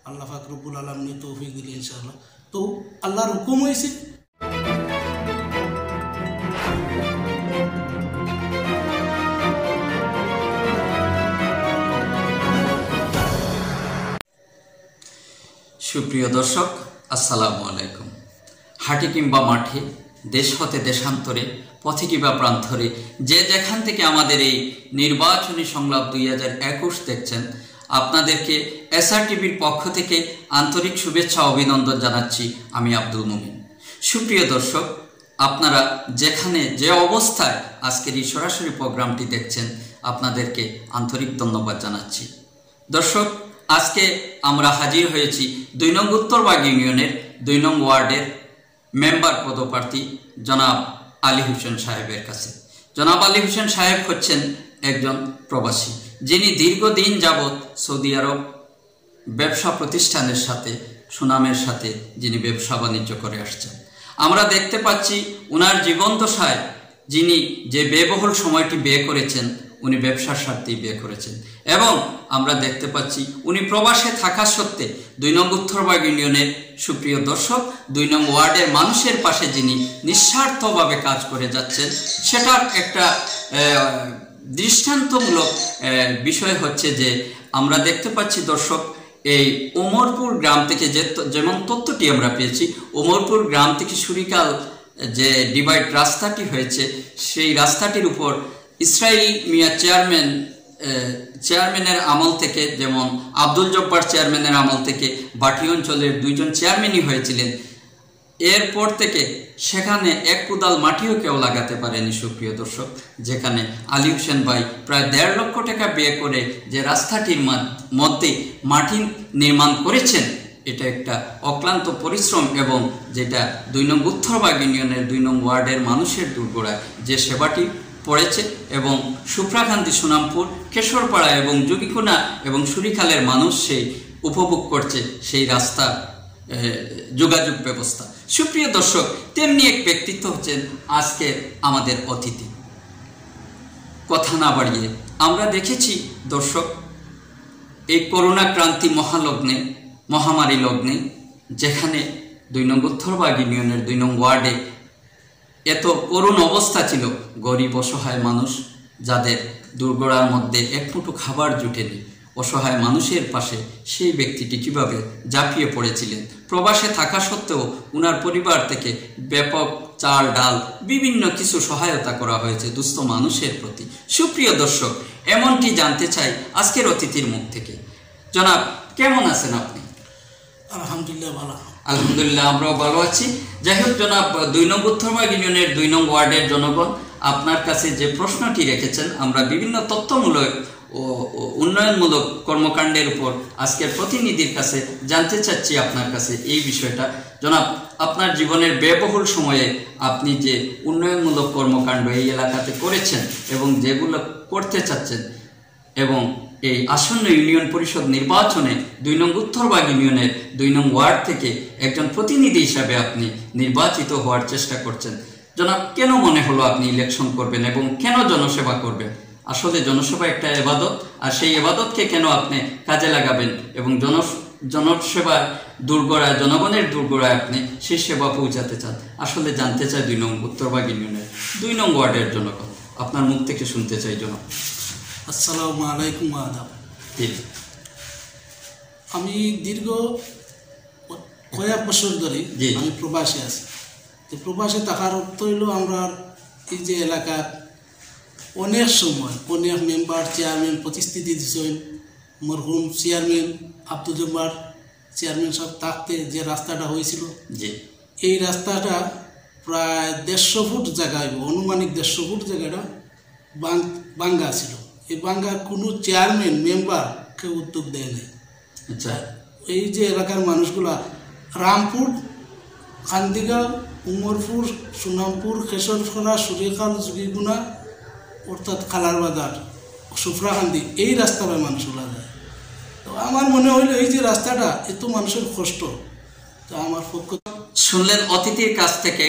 আল্লাহ পাক রব্বুল আলামিন তৌফিক দিলে ইনশাআল্লাহ। তো আল্লাহর হুকুম হয়েছে সুপ্রিয় দর্শক, আসসালামু আলাইকুম। হাটে কিংবা মাঠে, দেশ হতে দেশান্তরে, পথে কিংবা প্রান্তরে, যে যেখান থেকে আমাদের এই নির্বাচনী সংলাপ 2021 দেখছেন, আপনাদেরকে SR-টিভির পক্ষ থেকে আন্তরিক শুভেচ্ছা অভিনন্দন জানাচ্ছি। আমি আব্দুল মুমিন। সুপ্রিয় দর্শক, আপনারা যেখানে যে অবস্থায় আজকের এই সরাসরি প্রোগ্রামটি দেখছেন, আপনাদেরকে আন্তরিক ধন্যবাদ জানাচ্ছি। দর্শক, আজকে আমরা হাজির হয়েছি 2 নং উত্তরবাগ ইউনিয়নের 2 নং ওয়ার্ডের মেম্বার পদপ্রার্থী জনাব আলী হোসেন সাহেবের কাছে। জনাব আলী হোসেন সাহেব হচ্ছেন একজন প্রবাসী, যিনি দীর্ঘদিন যাবৎ সৌদি আরব ব্যবসা প্রতিষ্ঠানের সাথে সুনামের সাথে যিনি ব্যবসা বাণিজ্য করে আসছেন। আমরা দেখতে পাচ্ছি উনার জীবন দশায় যিনি যে ব্যয়বহুল সময়টি ব্যয় করেছেন, উনি ব্যবসার স্বার্থেই ব্যয় করেছেন, এবং আমরা দেখতে পাচ্ছি উনি প্রবাসে থাকা সত্ত্বে 2 নং উত্তরবাগ ইউনিয়নের, সুপ্রিয় দর্শক, 2 নং ওয়ার্ডের মানুষের পাশে যিনি নিঃস্বার্থভাবে কাজ করে যাচ্ছেন, সেটার একটা দৃষ্টান্তমূলক বিষয় হচ্ছে যে আমরা দেখতে পাচ্ছি দর্শক, এই ওমরপুর গ্রাম থেকে যেমন তথ্যটি আমরা পেয়েছি, ওমরপুর গ্রাম থেকে সুরিকাল যে ডিভাইড রাস্তাটি হয়েছে, সেই রাস্তাটির উপর ইসরাইল মিয়া চেয়ারম্যানের আমল থেকে, যেমন আব্দুল জব্বার চেয়ারম্যানের আমল থেকে বাটি অঞ্চলের 2 জন চেয়ারম্যানই হয়েছিলেন। এরপর থেকে সেখানে এক কোদাল মাটিও কেউ লাগাতে পারেনি। সুপ্রিয় দর্শক, যেখানে আলী হোসেন ভাই প্রায় 1.5 লক্ষ টাকা ব্যয় করে যে রাস্তাটির মধ্যে মাটি নির্মাণ করেছেন, এটা একটা অক্লান্ত পরিশ্রম, এবং যেটা 2 নং উত্তরবাগ ইউনিয়নের 2 নং ওয়ার্ডের মানুষের দুর্গড়ায় যে সেবাটি পড়েছে, এবং সুপ্রাকান্দি, সুনামপুর, কেশরপাড়া এবং যোগীকোনা এবং সুরিখালের মানুষ সেই উপভোগ করছে সেই রাস্তার যোগাযোগ ব্যবস্থা। সুপ্রিয় দর্শক, তেমনি এক ব্যক্তিত্ব হচ্ছেন আজকে আমাদের অতিথি। কথা না বাড়িয়ে আমরা দেখেছি দর্শক, এই করোনা ক্রান্তি মহালগ্নে, মহামারী লগ্নে, যেখানে 2 নং উত্তরবাগ ইউনিয়নের 2 নং ওয়ার্ডে এত করুণ অবস্থা ছিল, গরিব অসহায় মানুষ যাদের দুর্গড়ার মধ্যে এক মুঠো খাবার জুটেনি, অসহায় মানুষের পাশে সেই ব্যক্তিটি কিভাবে ঝাঁপিয়ে পড়েছিলেন। প্রবাসে থাকা সত্ত্বেও উনার পরিবার থেকে ব্যাপক চাল ডাল বিভিন্ন কিছু সহায়তা করা হয়েছে দুস্থ মানুষের প্রতি। সুপ্রিয় দর্শক, এমনটি জানতে চাই আজকের অতিথির মুখ থেকে। জনাব, কেমন আছেন আপনি? আলহামদুলিল্লাহ ভালো। আলহামদুলিল্লাহ, আমরাও ভালো আছি। যাই হোক জনাব, 2 নং উত্তরবাগ ইউনিয়নের 2 নং ওয়ার্ডের জনগণ আপনার কাছে যে প্রশ্নটি রেখেছেন, আমরা বিভিন্ন তথ্যমূলক ও উন্নয়নমূলক কর্মকাণ্ডের উপর আজকের প্রতিনিধির কাছে জানতে চাচ্ছি আপনার কাছে এই বিষয়টা। জনাব, আপনার জীবনের ব্যয়বহুল সময়ে আপনি যে উন্নয়নমূলক কর্মকাণ্ড এই এলাকাতে করেছেন এবং যেগুলো করতে চাচ্ছেন, এবং এই আসন্ন ইউনিয়ন পরিষদ নির্বাচনে 2 নং উত্তরবাগ ইউনিয়নের 2 নং ওয়ার্ড থেকে একজন প্রতিনিধি হিসাবে আপনি নির্বাচিত হওয়ার চেষ্টা করছেন। জনাব, কেন মনে হলো আপনি ইলেকশন করবেন এবং কেন জনসেবা করবেন? আসলে জনসেবা একটা ইবাদত, আর সেই ইবাদতকে কেন আপনি কাজে লাগাবেন এবং জনসেবা দুর্গড়ায়, জনগণের দুর্গড়ায় আপনি সেই সেবা পৌঁছাতে চান? আসলে জানতে চাই 2 নং উত্তরবাগ ইউনিয়নের 2 নং ওয়ার্ডের জনগণ, আপনার মুখ থেকে শুনতে চাই জনাব। আসসালামু আলাইকুম। আদাব। আমি দীর্ঘ কয়েক বছর ধরে আমি প্রবাসে আছি। তো প্রবাসে থাকার অর্থ হইল, আমরা এই যে এলাকার অনেক সময় অনেক মেম্বার, চেয়ারম্যান প্রতিশ্রুতি দিচ্ছেন। মরহুম চেয়ারম্যান আব্দুল জব্বার চেয়ারম্যান সব থাকতে যে রাস্তাটা হয়েছিল, এই রাস্তাটা প্রায় 150 ফুট জায়গায়, অনুমানিক 150 ফুট জায়গাটা বাঙ্গা ছিল। এই বাঙ্গার কোনো চেয়ারম্যান মেম্বার কেউ উদ্যোগ দেয় নাই। আচ্ছা, এই যে এলাকার মানুষগুলা রামপুর, কান্দিগাঁও, উমরপুর, সুনামপুর, কেশরপাড়া, সুরিখাল, যোগীকোনা অর্থাৎ খালার বাজার, সুফরাকান্দি, এই রাস্তায় মানুষগুলা যায়। তো আমার মনে হইল এই যে রাস্তাটা এত মানুষের কষ্ট, তো আমার পক্ষ। শুনলেন অতিথির কাছ থেকে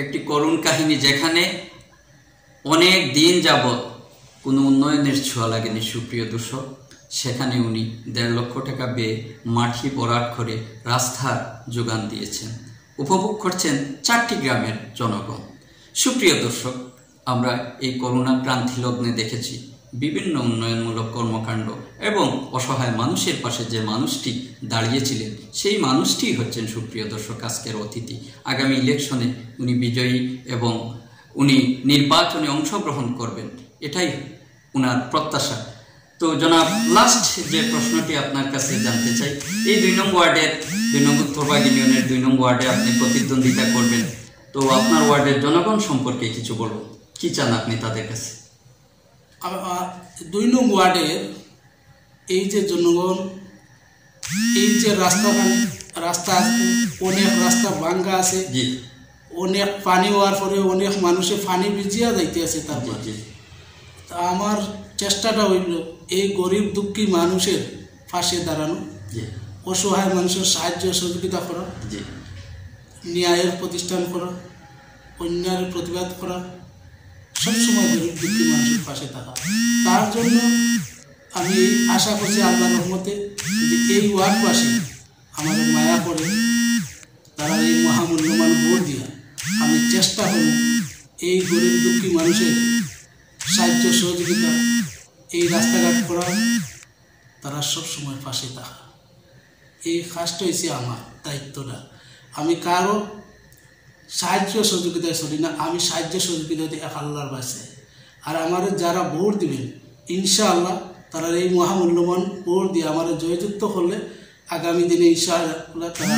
একটি করুণ কাহিনী, যেখানে অনেক দিন যাবৎ কোনো উন্নয়নের ছোঁয়া লাগেনি। সুপ্রিয় দর্শক, সেখানে উনি 1.5 লক্ষ টাকা ব্যয়ে মাটি ভরাট করে রাস্তার যোগান দিয়েছেন। উপভোগ করছেন 4টি গ্রামের জনগণ। সুপ্রিয় দর্শক, আমরা এই করোনা ক্রান্তি লগ্নে দেখেছি বিভিন্ন উন্নয়নমূলক কর্মকাণ্ড এবং অসহায় মানুষের পাশে যে মানুষটি দাঁড়িয়েছিলেন সেই মানুষটি হচ্ছেন সুপ্রিয় দর্শক আজকের অতিথি। আগামী ইলেকশনে উনি বিজয়ী এবং উনি নির্বাচনে অংশগ্রহণ করবেন, এটাই উনার প্রত্যাশা। তো জনাব, লাস্ট যে প্রশ্নটি আপনার কাছে জানতে চাই, এই 2 নং ওয়ার্ডের 2 নং উত্তরবাগ ইউনিয়নের 2 নং ওয়ার্ডে আপনি প্রতিদ্বন্দ্বিতা করবেন, তো আপনার ওয়ার্ডের জনগণ সম্পর্কে কিছু বলুন, কি চান আপনি তাদের কাছে? 2 নং ওয়ার্ডের এই যে জনগণ, এই যে রাস্তা অনেক রাস্তা ভাঙ্গা আছে, অনেক পানি হওয়ার পরে অনেক মানুষের পানি ভিজিয়া যাইতে আছে। তারপর তা আমার চেষ্টাটা হইল এই গরিব দুঃখী মানুষের পাশে দাঁড়ানো, অসহায় মানুষের সাহায্য সহযোগিতা করা, ন্যায়ের প্রতিষ্ঠান করা, অন্যায়ের প্রতিবাদ করা, সবসময় গরিব দুঃখী মানুষের পাশে থাকা। তার জন্য আমি আশা করছি আল্লাহর রহমতে যদি এই ওয়ার্ডবাসী আমাদের মায়া করে তারা এই মহামূল্যবান ভোট দিয়া আমি চেষ্টা করব এই গরিব দুঃখী মানুষের সাহায্য সহযোগিতা, এই রাস্তাঘাট করা, তারা সবসময় পাশে থাকা। এই কাজটা হয়েছে আমার দায়িত্বটা। আমি কারো সাহায্য সহযোগিতায় চলি না, আমি সাহায্য সহযোগিতাতে এক আল্লাহর বাসে। আর আমাদের যারা ভোট দিবেন ইনশাআল্লাহ তারা এই মহামূল্যবান ভোট দিয়ে আমাদের জয়যুক্ত করলে আগামী দিনে ইনশাআল্লাহ তারা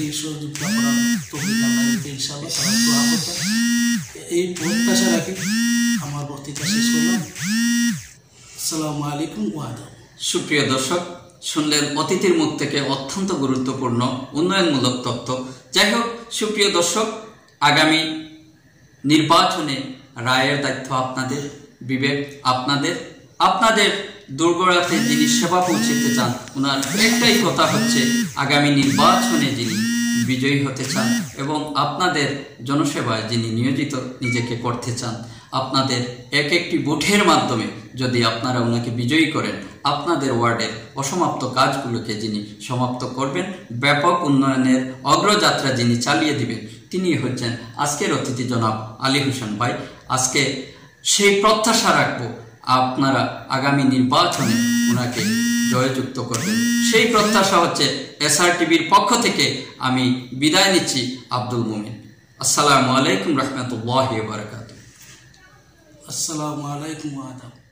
এই সহযোগিতা করার তৌফিক আল্লাহ দিবে ইনশাআল্লাহ। তারা দোয়া করতে এই প্রত্যাশা রাখি আমার বক্তৃতা শেষ করলাম। আসসালামু আলাইকুম ওয়া রাহমাতুল্লাহ। সুপ্রিয় দর্শক, শুনলেন অতিথির মুখ থেকে অত্যন্ত গুরুত্বপূর্ণ উন্নয়নমূলক তথ্য। যাই হোক সুপ্রিয় দর্শক, আগামী নির্বাচনে রায়ের দায়িত্ব আপনাদের, বিবেক আপনাদের দুর্গরাতে যিনি সেবা পৌঁছতে চান ওনার একটাই কথা হচ্ছে আগামী নির্বাচনে যিনি বিজয়ী হতে চান এবং আপনাদের জনসেবায় যিনি নিয়োজিত নিজেকে করতে চান, আপনাদের একটি ভোটের মাধ্যমে যদি আপনারা ওনাকে বিজয়ী করেন, আপনাদের ওয়ার্ডের অসমাপ্ত কাজগুলোকে যিনি সমাপ্ত করবেন, ব্যাপক উন্নয়নের অগ্রযাত্রা যিনি চালিয়ে দিবেন, তিনি হচ্ছেন আজকের অতিথি জনাব আলী হোসেন ভাই। আজকে সেই প্রত্যাশা রাখবো আপনারা আগামী নির্বাচনে ওনাকে জয়যুক্ত করবেন। সেই প্রত্যাশা হচ্ছে SR-টিভির পক্ষ থেকে আমি বিদায় নিচ্ছি আব্দুল মুমিন। আসসালামু আলাইকুম রহমতুল্লাহি ওয়া বারাকাতুহু। আসসালামু আলাইকুম ওয়া রাহমাতুল্লাহ।